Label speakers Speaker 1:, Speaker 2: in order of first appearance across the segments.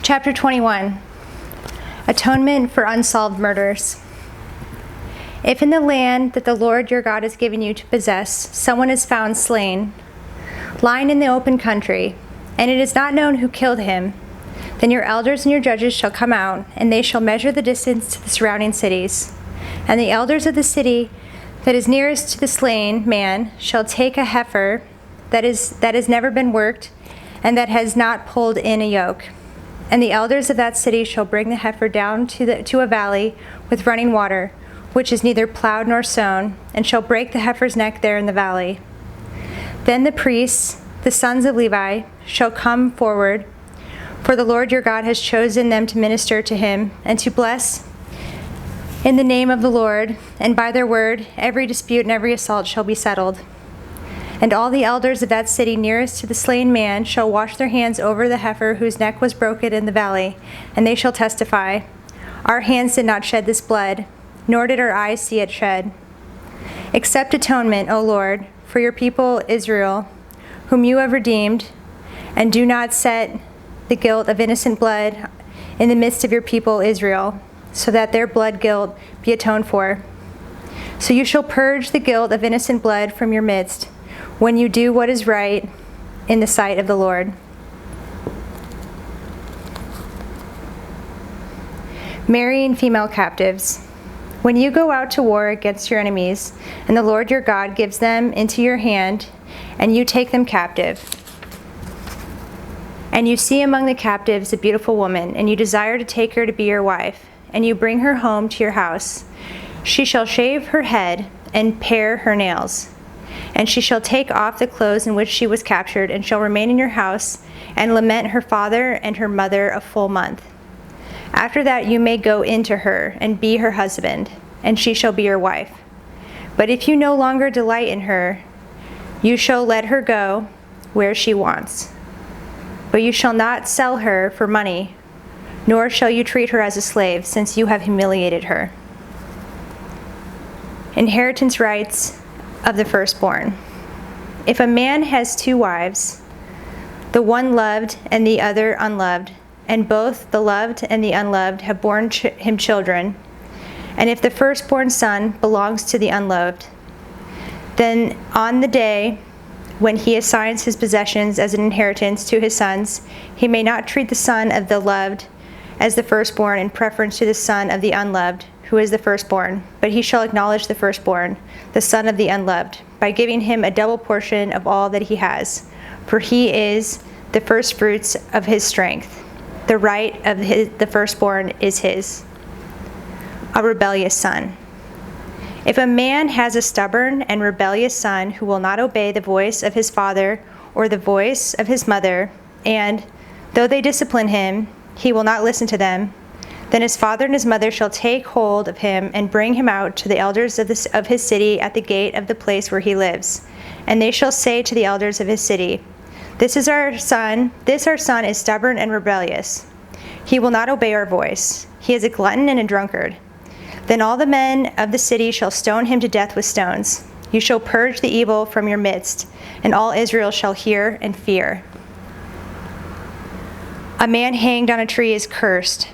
Speaker 1: Chapter 21. Atonement for Unsolved Murders. If in the land that the Lord your God has given you to possess, someone is found slain, lying in the open country, and it is not known who killed him, then your elders and your judges shall come out, and they shall measure the distance to the surrounding cities. And the elders of the city that is nearest to the slain man shall take a heifer that has never been worked, and that has not pulled in a yoke. And the elders of that city shall bring the heifer down to a valley with running water, which is neither plowed nor sown, and shall break the heifer's neck there in the valley. Then the priests, the sons of Levi, shall come forward, for the Lord your God has chosen them to minister to him, and to bless in the name of the Lord, and by their word every dispute and every assault shall be settled. And all the elders of that city nearest to the slain man shall wash their hands over the heifer whose neck was broken in the valley, and they shall testify, our hands did not shed this blood, nor did our eyes see it shed. Accept atonement, O Lord, for your people Israel, whom you have redeemed, and do not set the guilt of innocent blood in the midst of your people Israel, so that their blood guilt be atoned for. So you shall purge the guilt of innocent blood from your midst, when you do what is right in the sight of the Lord. Marrying female captives. When you go out to war against your enemies, and the Lord your God gives them into your hand, and you take them captive, and you see among the captives a beautiful woman, and you desire to take her to be your wife, and you bring her home to your house, she shall shave her head and pare her nails. And she shall take off the clothes in which she was captured, and shall remain in your house, and lament her father and her mother a full month. After that you may go into her, and be her husband, and she shall be your wife. But if you no longer delight in her, you shall let her go where she wants. But you shall not sell her for money, nor shall you treat her as a slave, since you have humiliated her. Inheritance rights of the firstborn. If a man has two wives, the one loved and the other unloved, and both the loved and the unloved have borne him children, and if the firstborn son belongs to the unloved, then on the day when he assigns his possessions as an inheritance to his sons, he may not treat the son of the loved as the firstborn in preference to the son of the unloved, who is the firstborn, but he shall acknowledge the firstborn, the son of the unloved, by giving him a double portion of all that he has, for he is the firstfruits of his strength. The right of the firstborn is his. A rebellious son. If a man has a stubborn and rebellious son who will not obey the voice of his father or the voice of his mother, and, though they discipline him, he will not listen to them, then his father and his mother shall take hold of him and bring him out to the elders of his city at the gate of the place where he lives. And they shall say to the elders of his city, This our son is stubborn and rebellious. He will not obey our voice. He is a glutton and a drunkard. Then all the men of the city shall stone him to death with stones. You shall purge the evil from your midst, and all Israel shall hear and fear. A man hanged on a tree is cursed.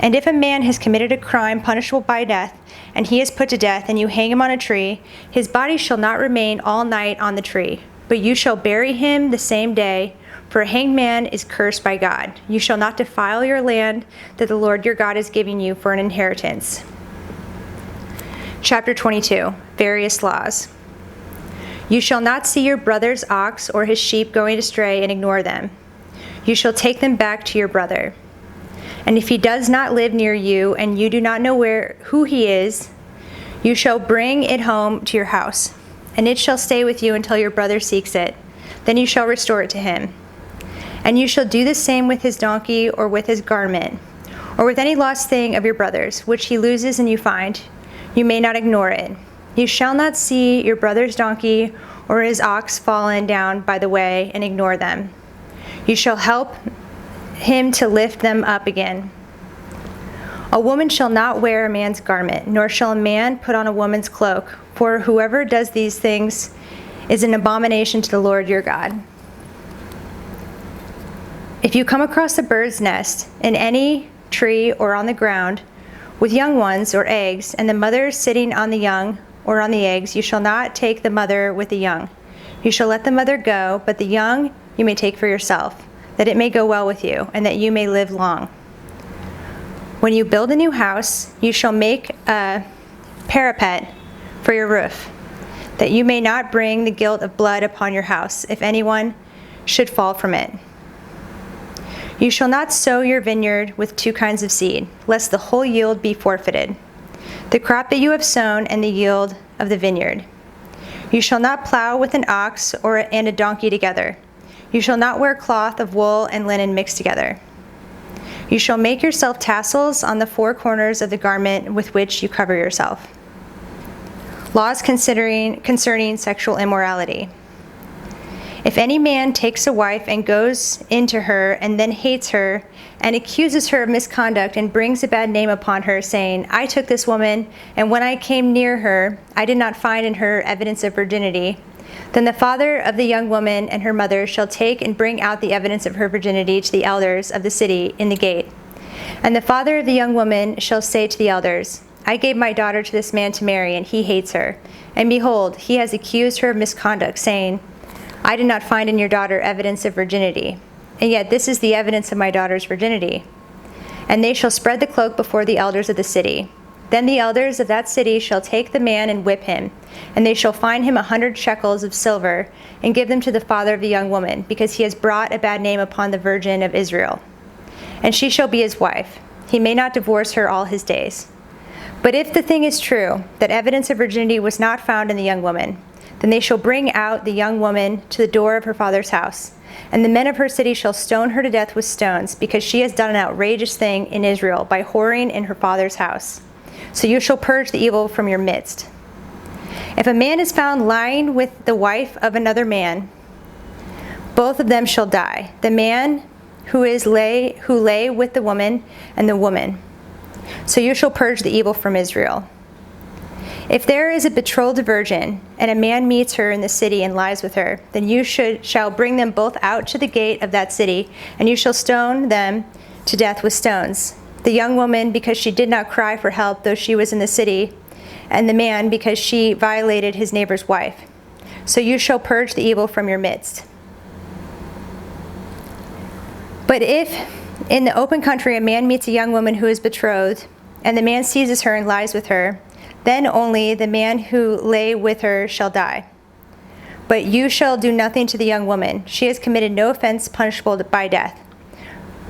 Speaker 1: And if a man has committed a crime punishable by death, and he is put to death, and you hang him on a tree, his body shall not remain all night on the tree, but you shall bury him the same day, for a hanged man is cursed by God. You shall not defile your land that the Lord your God is giving you for an inheritance. Chapter 22. Various laws. You shall not see your brother's ox or his sheep going astray and ignore them. You shall take them back to your brother. And if he does not live near you, and you do not know who he is, you shall bring it home to your house, and it shall stay with you until your brother seeks it. Then you shall restore it to him. And you shall do the same with his donkey or with his garment, or with any lost thing of your brother's, which he loses and you find. You may not ignore it. You shall not see your brother's donkey or his ox fallen down by the way and ignore them. You shall help him to lift them up again. A woman shall not wear a man's garment, nor shall a man put on a woman's cloak, for whoever does these things is an abomination to the Lord your God. If you come across a bird's nest in any tree or on the ground with young ones or eggs, and the mother sitting on the young or on the eggs, you shall not take the mother with the young. You shall let the mother go, but the young you may take for yourself, that it may go well with you, and that you may live long. When you build a new house, you shall make a parapet for your roof, that you may not bring the guilt of blood upon your house, if anyone should fall from it. You shall not sow your vineyard with two kinds of seed, lest the whole yield be forfeited, the crop that you have sown and the yield of the vineyard. You shall not plow with an ox and a donkey together. You shall not wear cloth of wool and linen mixed together. You shall make yourself tassels on the four corners of the garment with which you cover yourself. Laws concerning sexual immorality. If any man takes a wife and goes into her and then hates her and accuses her of misconduct and brings a bad name upon her, saying, I took this woman, and when I came near her, I did not find in her evidence of virginity, then the father of the young woman and her mother shall take and bring out the evidence of her virginity to the elders of the city in the gate. And the father of the young woman shall say to the elders, I gave my daughter to this man to marry, and he hates her. And behold, he has accused her of misconduct, saying, I did not find in your daughter evidence of virginity, and yet this is the evidence of my daughter's virginity. And they shall spread the cloak before the elders of the city. Then the elders of that city shall take the man and whip him, and they shall fine him 100 shekels of silver, and give them to the father of the young woman, because he has brought a bad name upon the virgin of Israel. And she shall be his wife. He may not divorce her all his days. But if the thing is true, that evidence of virginity was not found in the young woman, then they shall bring out the young woman to the door of her father's house, and the men of her city shall stone her to death with stones, because she has done an outrageous thing in Israel by whoring in her father's house. So you shall purge the evil from your midst. If a man is found lying with the wife of another man, both of them shall die, the man who lay with the woman, and the woman. So you shall purge the evil from Israel. If there is a betrothed virgin, and a man meets her in the city and lies with her, then you shall bring them both out to the gate of that city, and you shall stone them to death with stones. The young woman, because she did not cry for help, though she was in the city, and the man, because she violated his neighbor's wife. So you shall purge the evil from your midst. But if in the open country a man meets a young woman who is betrothed, and the man seizes her and lies with her, then only the man who lay with her shall die. But you shall do nothing to the young woman. She has committed no offense punishable by death.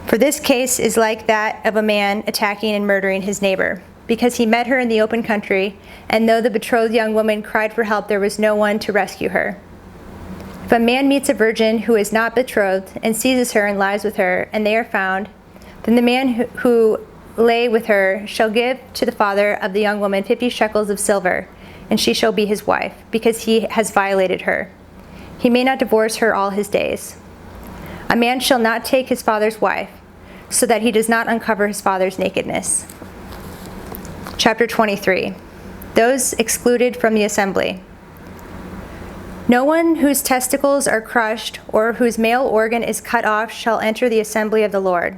Speaker 1: For this case is like that of a man attacking and murdering his neighbor, because he met her in the open country, and though the betrothed young woman cried for help, there was no one to rescue her. If a man meets a virgin who is not betrothed and seizes her and lies with her, and they are found, then the man who lay with her shall give to the father of the young woman 50 shekels of silver, and she shall be his wife, because he has violated her. He may not divorce her all his days. A man shall not take his father's wife, so that he does not uncover his father's nakedness. Chapter 23. Those excluded from the assembly. No one whose testicles are crushed or whose male organ is cut off shall enter the assembly of the Lord.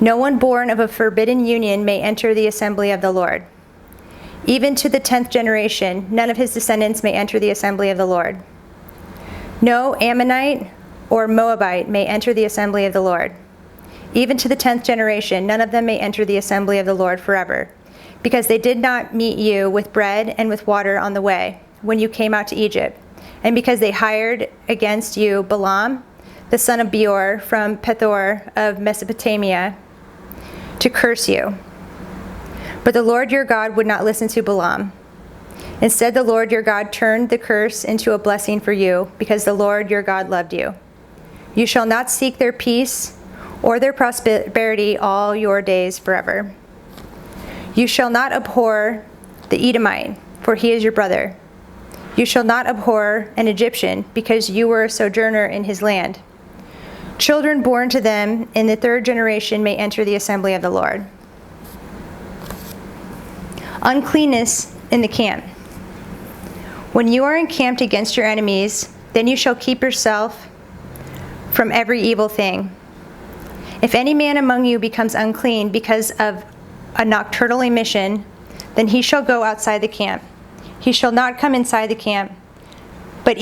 Speaker 1: No one born of a forbidden union may enter the assembly of the Lord. Even to the 10th generation, none of his descendants may enter the assembly of the Lord. No Ammonite or Moabite may enter the assembly of the Lord. Even to the 10th generation, none of them may enter the assembly of the Lord forever, because they did not meet you with bread and with water on the way when you came out to Egypt, and because they hired against you Balaam, the son of Beor from Pethor of Mesopotamia, to curse you. But the Lord your God would not listen to Balaam. Instead, the Lord your God turned the curse into a blessing for you, because the Lord your God loved you. You shall not seek their peace or their prosperity all your days forever. You shall not abhor the Edomite, for he is your brother. You shall not abhor an Egyptian, because you were a sojourner in his land. Children born to them in the 3rd generation may enter the assembly of the Lord. Uncleanness in the camp. When you are encamped against your enemies, then you shall keep yourself from every evil thing. If any man among you becomes unclean because of a nocturnal emission, then he shall go outside the camp. He shall not come inside the camp. But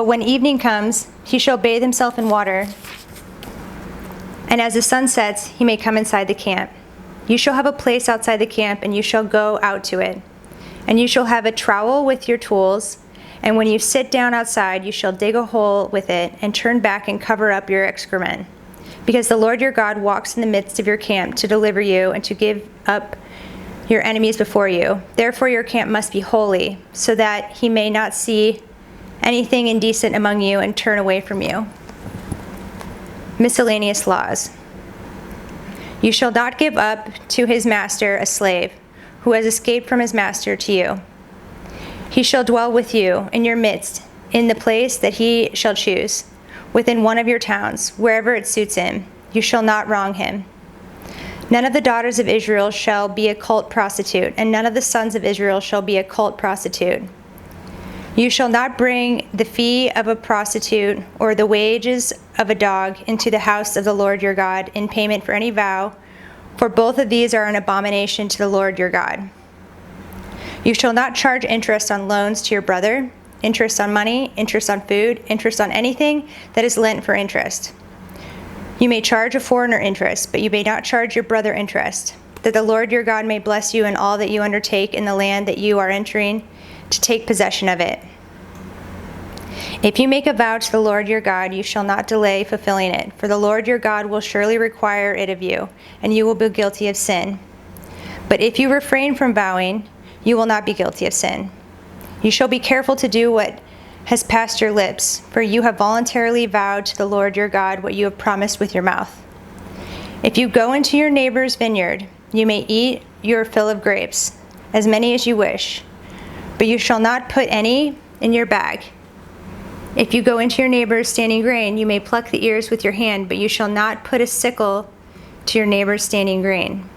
Speaker 1: when evening comes, he shall bathe himself in water, and as the sun sets, he may come inside the camp. You shall have a place outside the camp, and you shall go out to it. And you shall have a trowel with your tools, and when you sit down outside, you shall dig a hole with it, and turn back and cover up your excrement. Because the Lord your God walks in the midst of your camp to deliver you and to give up your enemies before you. Therefore your camp must be holy, so that he may not see anything indecent among you and turn away from you. Miscellaneous laws. You shall not give up to his master a slave who has escaped from his master to you. He shall dwell with you in your midst, in the place that he shall choose, within one of your towns, wherever it suits him. You shall not wrong him. None of the daughters of Israel shall be a cult prostitute, and none of the sons of Israel shall be a cult prostitute. You shall not bring the fee of a prostitute or the wages of a dog into the house of the Lord your God in payment for any vow, for both of these are an abomination to the Lord your God. You shall not charge interest on loans to your brother, interest on money, interest on food, interest on anything that is lent for interest. You may charge a foreigner interest, but you may not charge your brother interest, that the Lord your God may bless you in all that you undertake in the land that you are entering to take possession of it. If you make a vow to the Lord your God, you shall not delay fulfilling it, for the Lord your God will surely require it of you, and you will be guilty of sin. But if you refrain from vowing, you will not be guilty of sin. You shall be careful to do what has passed your lips, for you have voluntarily vowed to the Lord your God what you have promised with your mouth. If you go into your neighbor's vineyard, you may eat your fill of grapes, as many as you wish, but you shall not put any in your bag. If you go into your neighbor's standing grain, you may pluck the ears with your hand, but you shall not put a sickle to your neighbor's standing grain.